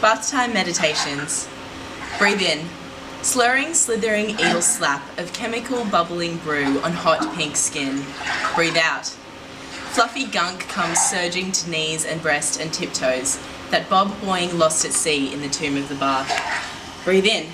Bath time meditations. Breathe in. Slurring, slithering eel slap of chemical bubbling brew on hot pink skin. Breathe out. Fluffy gunk comes surging to knees and breast and tiptoes, that bob buoying lost at sea in the tomb of the bath. Breathe in.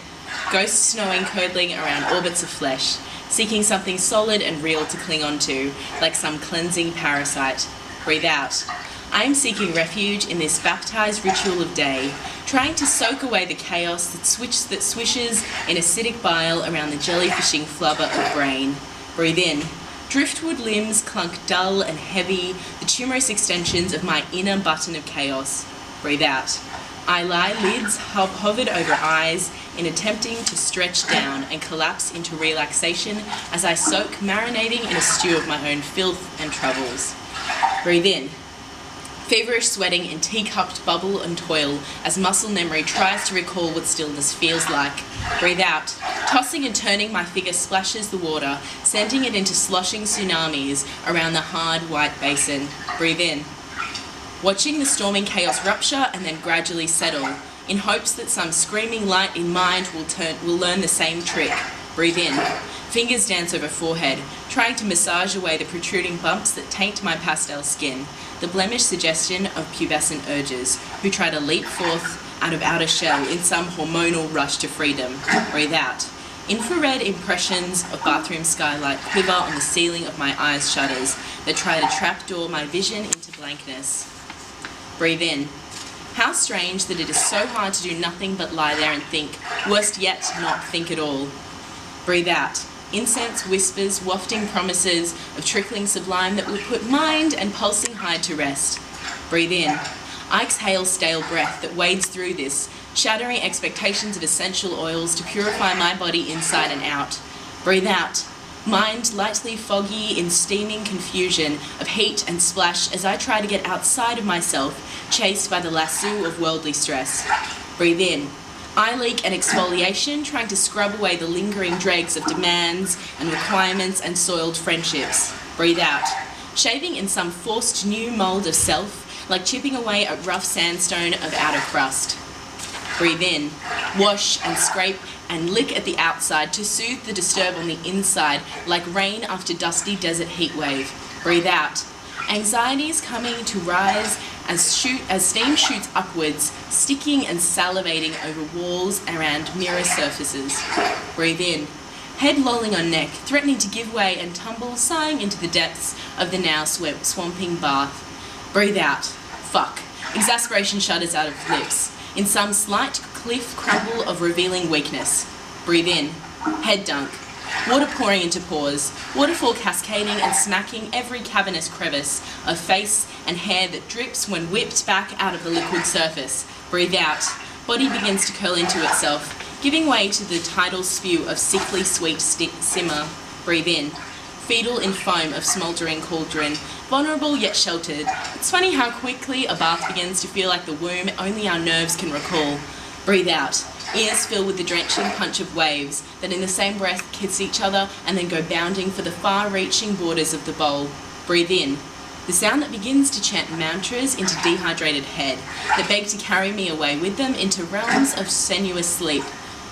Ghosts snowing curdling around orbits of flesh, seeking something solid and real to cling onto, like some cleansing parasite. Breathe out. I am seeking refuge in this baptized ritual of day, trying to soak away the chaos that swishes in acidic bile around the jellyfishing flubber of brain. Breathe in. Driftwood limbs clunk dull and heavy, the tumorous extensions of my inner button of chaos. Breathe out. I lie lids hovered over eyes in attempting to stretch down and collapse into relaxation as I soak marinating in a stew of my own filth and troubles. Breathe in. Feverish sweating in teacupped bubble and toil as muscle memory tries to recall what stillness feels like. Breathe out. Tossing and turning, my figure splashes the water, sending it into sloshing tsunamis around the hard white basin. Breathe in. Watching the storming chaos rupture and then gradually settle, in hopes that some screaming light in mind will learn the same trick. Breathe in. Fingers dance over forehead, trying to massage away the protruding bumps that taint my pastel skin, the blemished suggestion of pubescent urges, who try to leap forth out of outer shell in some hormonal rush to freedom. Breathe out. Infrared impressions of bathroom skylight quiver on the ceiling of my eyes' shutters that try to trapdoor my vision into blankness. Breathe in. How strange that it is so hard to do nothing but lie there and think, worst yet, not think at all. Breathe out. Incense whispers, wafting promises of trickling sublime that will put mind and pulsing hide to rest. Breathe in. I exhale stale breath that wades through this, shattering expectations of essential oils to purify my body inside and out. Breathe out. Mind lightly foggy in steaming confusion of heat and splash as I try to get outside of myself, chased by the lasso of worldly stress. Breathe in. Eye leak and exfoliation, trying to scrub away the lingering dregs of demands and requirements and soiled friendships. Breathe out. Shaving in some forced new mould of self, like chipping away at rough sandstone of outer crust. Breathe in. Wash and scrape and lick at the outside to soothe the disturb on the inside, like rain after dusty desert heat wave. Breathe out. Anxieties coming to rise as steam shoots upwards, sticking and salivating over walls around mirror surfaces. Breathe in. Head lolling on neck, threatening to give way and tumble, sighing into the depths of the now swamping bath. Breathe out. Fuck. Exasperation shudders out of lips, in some slight cliff crumble of revealing weakness. Breathe in. Head dunk. Water pouring into pores, waterfall cascading and smacking every cavernous crevice of face and hair that drips when whipped back out of the liquid surface. Breathe out. Body begins to curl into itself, giving way to the tidal spew of sickly sweet simmer. Breathe in. Fetal in foam of smouldering cauldron, vulnerable yet sheltered. It's funny how quickly a bath begins to feel like the womb only our nerves can recall. Breathe out. Ears fill with the drenching punch of waves that in the same breath kiss each other and then go bounding for the far-reaching borders of the bowl. Breathe in. The sound that begins to chant mantras into dehydrated head that beg to carry me away with them into realms of sensuous sleep.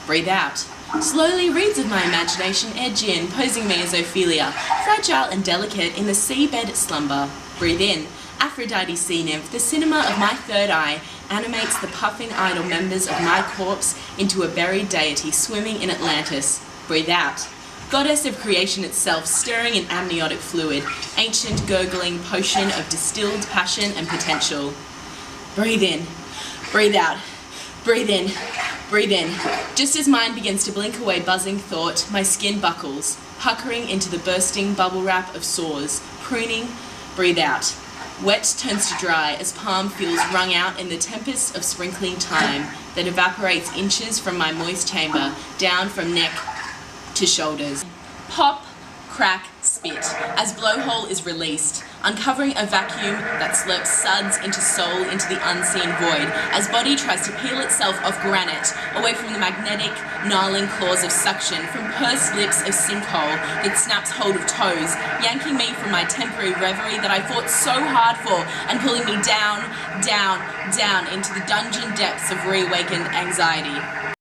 Breathe out. Slowly reeds of my imagination edge in, posing me as Ophelia, fragile and delicate in the seabed slumber. Breathe in. Aphrodite sea nymph, the cinema of my third eye, animates the puffing idol members of my corpse into a buried deity swimming in Atlantis. Breathe out. Goddess of creation itself, stirring in amniotic fluid, ancient gurgling potion of distilled passion and potential. Breathe in. Breathe out. Breathe in. Breathe in. Just as mind begins to blink away buzzing thought, my skin buckles, puckering into the bursting bubble wrap of sores, pruning. Breathe out. Wet turns to dry as palm feels wrung out in the tempest of sprinkling time that evaporates inches from my moist chamber, down from neck to shoulders. Pop, crack, spit, as blowhole is released, uncovering a vacuum that slurps suds into soul into the unseen void, as body tries to peel itself off granite, away from the magnetic, gnarling claws of suction, from pursed lips of sinkhole that snaps hold of toes, yanking me from my temporary reverie that I fought so hard for, and pulling me down, down, down into the dungeon depths of reawakened anxiety.